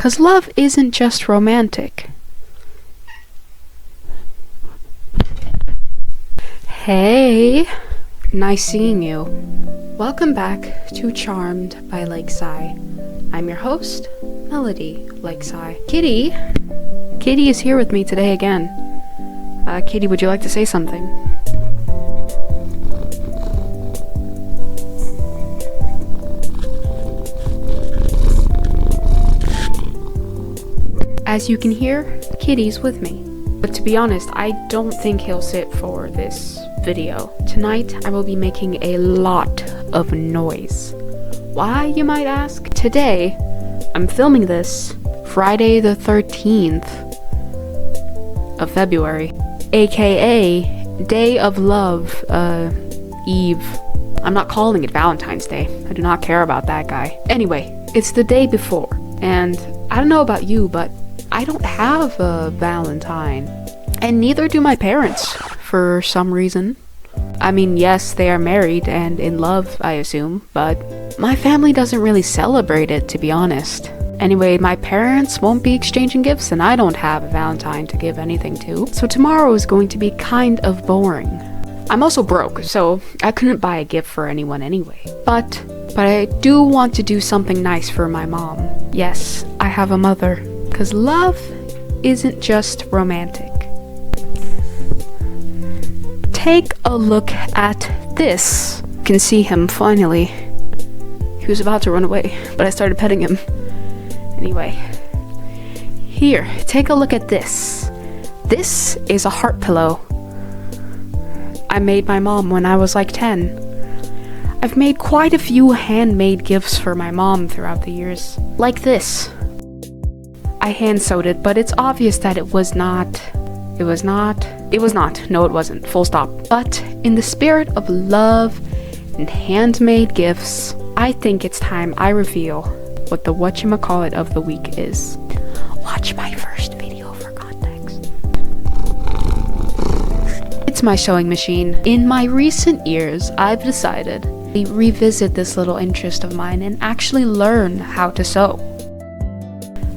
'Cause love isn't just romantic. Hey, nice seeing you. Welcome back to Charmed by Lakeside. I'm your host, Melody Lakeside. Kitty is here with me today again. Kitty, would you like to say something? As you can hear, Kitty's with me. But to be honest, I don't think he'll sit for this video. Tonight, I will be making a lot of noise. Why, you might ask? Today, I'm filming this Friday the 13th of February, aka Day of Love, Eve. I'm not calling it Valentine's Day. I do not care about that guy. Anyway, it's the day before, and I don't know about you, but I don't have a Valentine. And neither do my parents, for some reason. I mean, yes, they are married and in love, I assume, but my family doesn't really celebrate it, to be honest. Anyway, my parents won't be exchanging gifts, and I don't have a Valentine to give anything to. So tomorrow is going to be kind of boring. I'm also broke, so I couldn't buy a gift for anyone anyway. But I do want to do something nice for my mom. Yes, I have a mother. 'Cause love isn't just romantic. Take a look at this. You can see him finally. He was about to run away, but I started petting him. Anyway, here, take a look at this. This is a heart pillow. I made my mom when I was like 10. I've made quite a few handmade gifts for my mom throughout the years. Like this. I hand sewed it, but it's obvious that it was not. No, it wasn't. Full stop. But in the spirit of love and handmade gifts, I think it's time I reveal what the whatchamacallit of the week is. Watch my first video for context. It's my sewing machine. In my recent years, I've decided to revisit this little interest of mine and actually learn how to sew.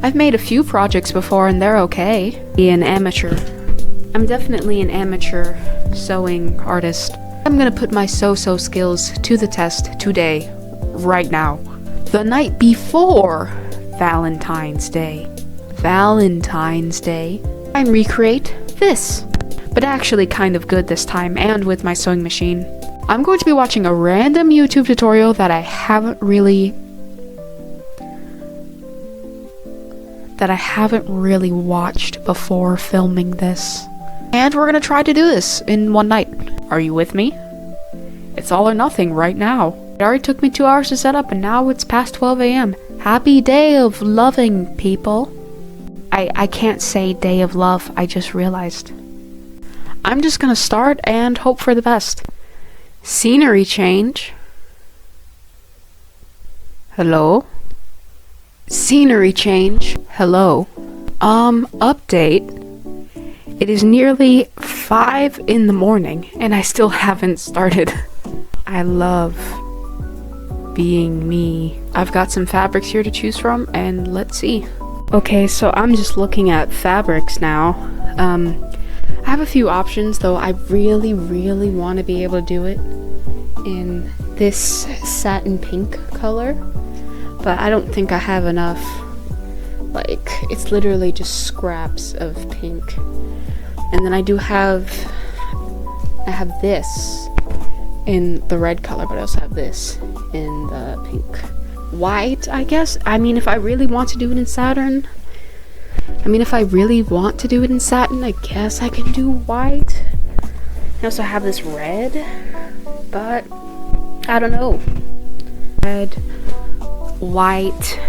I've made a few projects before and they're okay. I'm definitely an amateur sewing artist. I'm gonna put my sew skills to the test today, right now. The night before Valentine's Day. And recreate this. But actually kind of good this time, and with my sewing machine. I'm going to be watching a random YouTube tutorial that I haven't really watched before filming this. And we're gonna try to do this in one night. Are you with me? It's all or nothing right now. It already took me 2 hours to set up and now it's past 12 a.m. Happy day of loving, people. I can't say day of love, I just realized. I'm just gonna start and hope for the best. Scenery change. Hello? Scenery change. Hello. Update. It is nearly 5 in the morning and I still haven't started. I love being me. I've got some fabrics here to choose from and let's see. Okay, so I'm just looking at fabrics now. I have a few options, though I really want to be able to do it in this satin pink color. But I don't think I have enough. Like, it's literally just scraps of pink. And then I have this in the red color, but I also have this in the pink. White, I guess? I mean, if I really want to do it in satin, I guess I can do white. I also have this red, but I don't know. Red, white,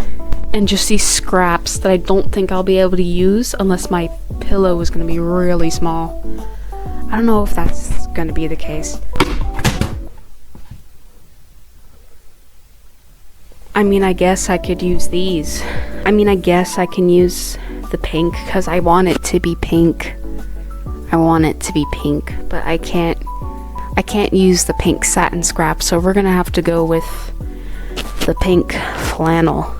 and just these scraps that I don't think I'll be able to use unless my pillow is going to be really small. I don't know if that's going to be the case. I mean, I guess I could use these. I guess I can use the pink because I want it to be pink. But I can't use the pink satin scrap, so we're gonna have to go with the pink flannel.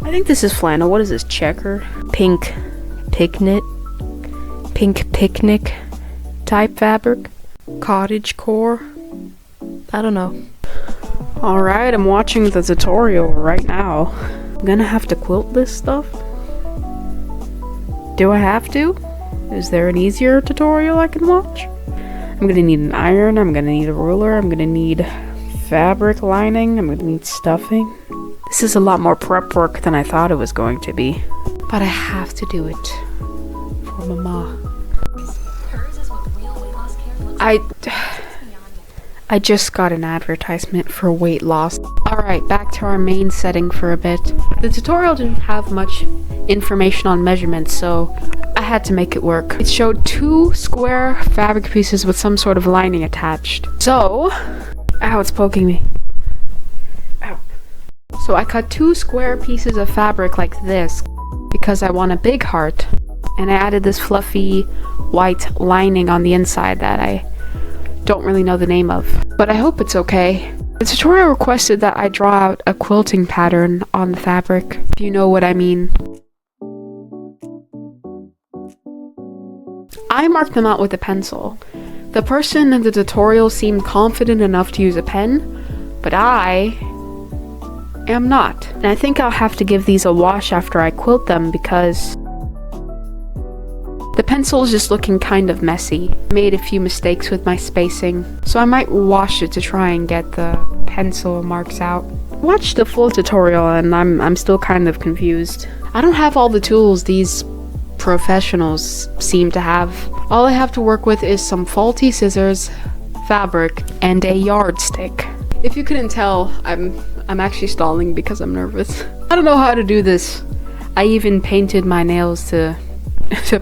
I think this is flannel. What is this? Checker? Pink picnic? Pink picnic type fabric? Cottage core? I don't know. Alright, I'm watching the tutorial right now. I'm gonna have to quilt this stuff? Do I have to? Is there an easier tutorial I can watch? I'm gonna need an iron, I'm gonna need a ruler, I'm gonna need fabric lining, I'm gonna need stuffing. This is a lot more prep work than I thought it was going to be. But I have to do it. For mama. I just got an advertisement for weight loss. Alright, back to our main setting for a bit. The tutorial didn't have much information on measurements, so I had to make it work. It showed 2 square fabric pieces with some sort of lining attached. So, ow, it's poking me. Ow. So I cut 2 square pieces of fabric like this because I want a big heart. And I added this fluffy white lining on the inside that I don't really know the name of, but I hope it's okay. The tutorial requested that I draw out a quilting pattern on the fabric, if you know what I mean. I marked them out with a pencil. The person in the tutorial seemed confident enough to use a pen, but I am not. And I think I'll have to give these a wash after I quilt them because the pencil is just looking kind of messy. I made a few mistakes with my spacing, so I might wash it to try and get the pencil marks out. Watch the full tutorial and I'm still kind of confused. I don't have all the tools these professionals seem to have. All I have to work with is some faulty scissors, fabric, and a yardstick. If you couldn't tell, I'm actually stalling because I'm nervous. I don't know how to do this. I even painted my nails to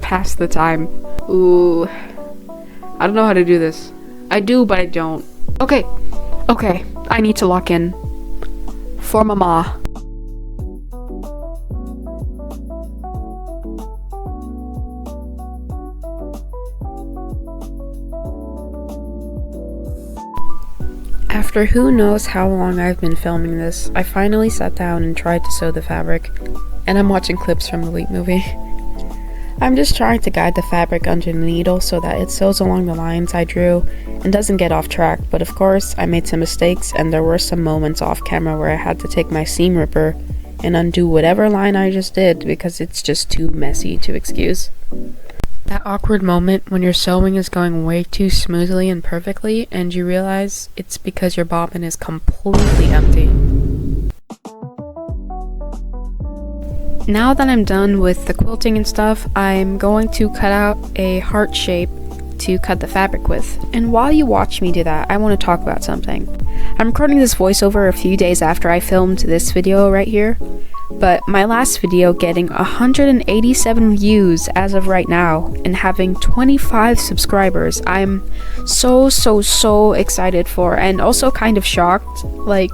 pass the time. Ooh. I don't know how to do this. I do, but I don't. Okay. Okay. I need to lock in. For mama. After who knows how long I've been filming this, I finally sat down and tried to sew the fabric. And I'm watching clips from the Leap movie. I'm just trying to guide the fabric under the needle so that it sews along the lines I drew and doesn't get off track, but of course I made some mistakes and there were some moments off camera where I had to take my seam ripper and undo whatever line I just did because it's just too messy to excuse. That awkward moment when your sewing is going way too smoothly and perfectly and you realize it's because your bobbin is completely empty. Now that I'm done with the quilting and stuff, I'm going to cut out a heart shape to cut the fabric with. And while you watch me do that, I want to talk about something. I'm recording this voiceover a few days after I filmed this video right here, but my last video getting 187 views as of right now and having 25 subscribers, I'm so excited for, and also kind of shocked. Like,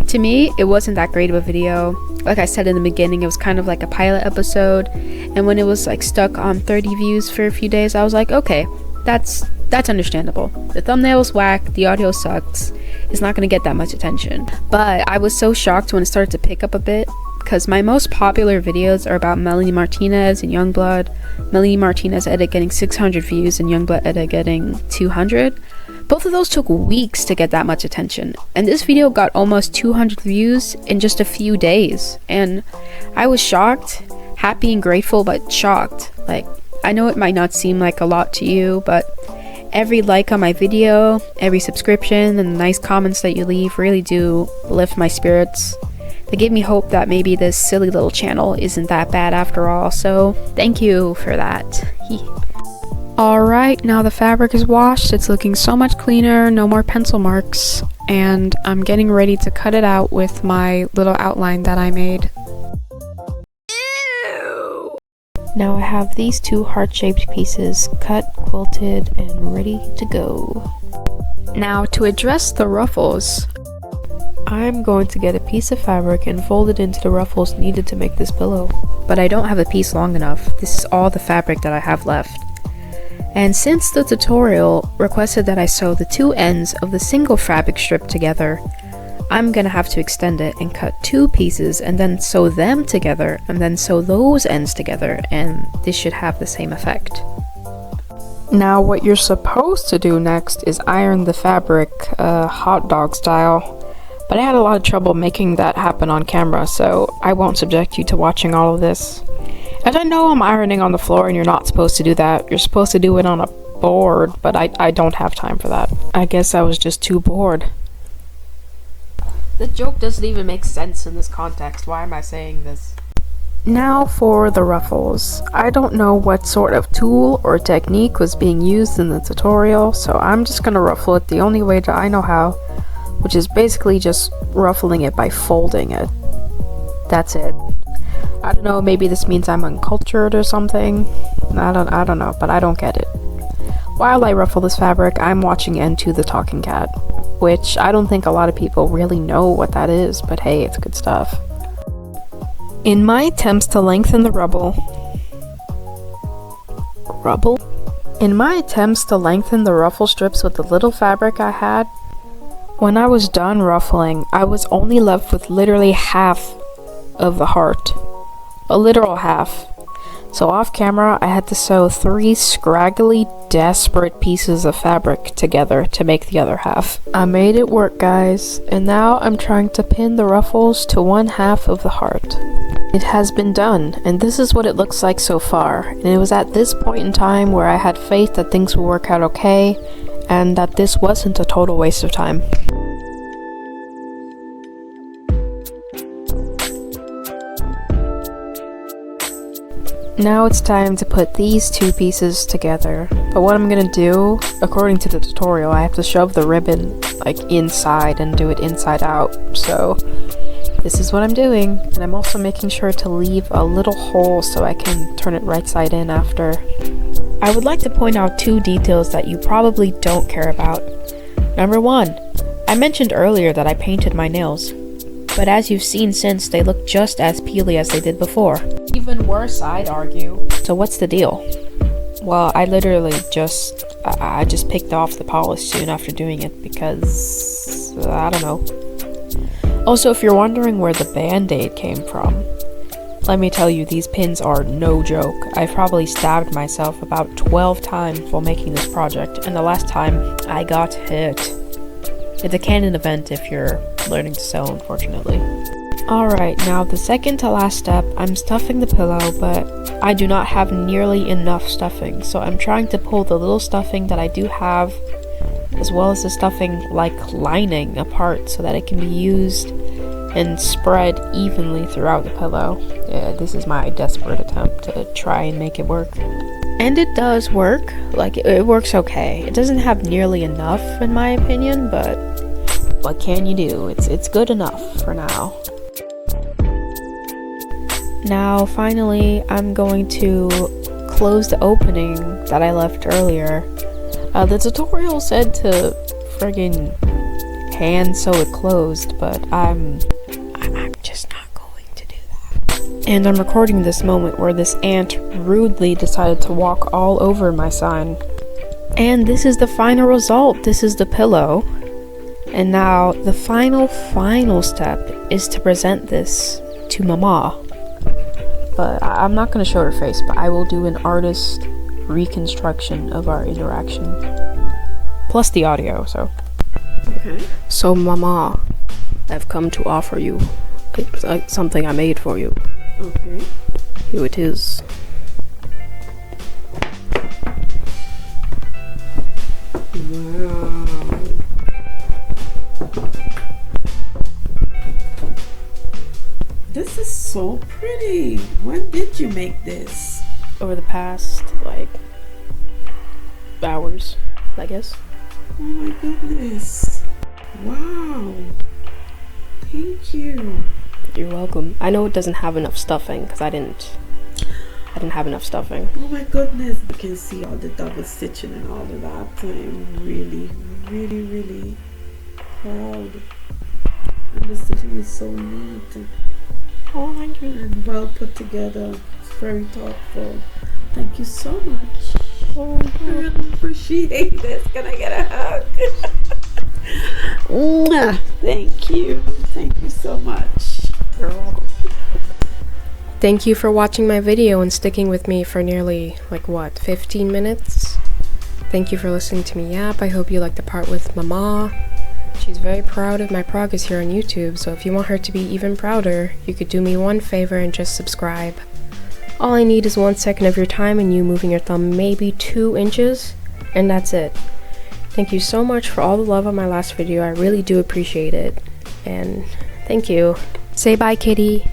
to me, it wasn't that great of a video. Like I said in the beginning, it was kind of like a pilot episode, and when it was like stuck on 30 views for a few days, I was like, okay, that's understandable. The thumbnail's whack, the audio sucks, it's not gonna get that much attention. But I was so shocked when it started to pick up a bit, because my most popular videos are about Melanie Martinez and Youngblood. Melanie Martinez edit getting 600 views and Youngblood edit getting 200. Both of those took weeks to get that much attention, and this video got almost 200 views in just a few days, and I was shocked, happy and grateful, but shocked. Like, I know it might not seem like a lot to you, but every like on my video, every subscription, and the nice comments that you leave really do lift my spirits. They give me hope that maybe this silly little channel isn't that bad after all, so thank you for that. Alright, now the fabric is washed, it's looking so much cleaner, no more pencil marks, and I'm getting ready to cut it out with my little outline that I made. Ew. Now I have these 2 heart-shaped pieces cut, quilted, and ready to go. Now to address the ruffles, I'm going to get a piece of fabric and fold it into the ruffles needed to make this pillow. But I don't have a piece long enough, this is all the fabric that I have left. And since the tutorial requested that I sew the 2 ends of the single fabric strip together, I'm gonna have to extend it and cut 2 pieces and then sew them together and then sew those ends together, and this should have the same effect. Now what you're supposed to do next is iron the fabric hot dog style, but I had a lot of trouble making that happen on camera, so I won't subject you to watching all of this. And I know I'm ironing on the floor and you're not supposed to do that. You're supposed to do it on a board, but I don't have time for that. I guess I was just too bored. The joke doesn't even make sense in this context. Why am I saying this? Now for the ruffles. I don't know what sort of tool or technique was being used in the tutorial, so I'm just gonna ruffle it the only way that I know how, which is basically just ruffling it by folding it. That's it. I don't know, maybe this means I'm uncultured or something. I don't know, but I don't get it. While I ruffle this fabric, I'm watching N2 the Talking Cat, which I don't think a lot of people really know what that is, but hey, it's good stuff. In my attempts to lengthen the ruffle strips with the little fabric I had, when I was done ruffling, I was only left with literally half of the heart. A literal half. So off camera, I had to sew 3 scraggly, desperate pieces of fabric together to make the other half. I made it work, guys, and now I'm trying to pin the ruffles to 1/2 of the heart. It has been done, and this is what it looks like so far, and it was at this point in time where I had faith that things would work out okay, and that this wasn't a total waste of time. Now it's time to put these 2 pieces together, but what I'm gonna do, according to the tutorial, I have to shove the ribbon like inside and do it inside out, so this is what I'm doing, and I'm also making sure to leave a little hole so I can turn it right side in after. I would like to point out 2 details that you probably don't care about. Number 1, I mentioned earlier that I painted my nails, but as you've seen since, they look just as peely as they did before. Even worse, I'd argue. So what's the deal? Well, I literally just picked off the polish soon after doing it because, I don't know. Also, if you're wondering where the band-aid came from, let me tell you, these pins are no joke. I've probably stabbed myself about 12 times while making this project, and the last time I got hit. It's a canon event if you're learning to sew, unfortunately. Alright, now the second to last step, I'm stuffing the pillow, but I do not have nearly enough stuffing, so I'm trying to pull the little stuffing that I do have, as well as the stuffing like lining apart so that it can be used and spread evenly throughout the pillow. Yeah, this is my desperate attempt to try and make it work. And it does work, like it works okay. It doesn't have nearly enough in my opinion, but what can you do? It's good enough for now. Now finally I'm going to close the opening that I left earlier. The tutorial said to friggin' hand sew it closed, but I'm just not going to do that. And I'm recording this moment where this ant rudely decided to walk all over my sign. And this is the final result. This is the pillow. And now the final step is to present this to Mama. But I'm not going to show her face, but I will do an artist reconstruction of our interaction. Plus the audio, so. Okay. So Mama, I've come to offer you something I made for you. Okay. Here it is. Wow. This is so pretty. When did you make this? Over the past, like, hours, I guess. Oh my goodness. Wow. Thank you. You're welcome. I know it doesn't have enough stuffing, because I didn't have enough stuffing. Oh my goodness. You can see all the double stitching and all of that. I'm really, really, really proud. And the stitching is so neat. Oh, thank you. And well put together. It's very thoughtful. Thank you so much. Oh, I really appreciate this. Can I get a hug? Thank you. Thank you so much. You're welcome. Thank you for watching my video and sticking with me for nearly, 15 minutes? Thank you for listening to me yap. I hope you liked the part with Mama. She's very proud of my progress here on YouTube, so if you want her to be even prouder, you could do me one favor and just subscribe. All I need is 1 second of your time and you moving your thumb maybe 2 inches, and that's it. Thank you so much for all the love on my last video. I really do appreciate it. And thank you. Say bye, kitty.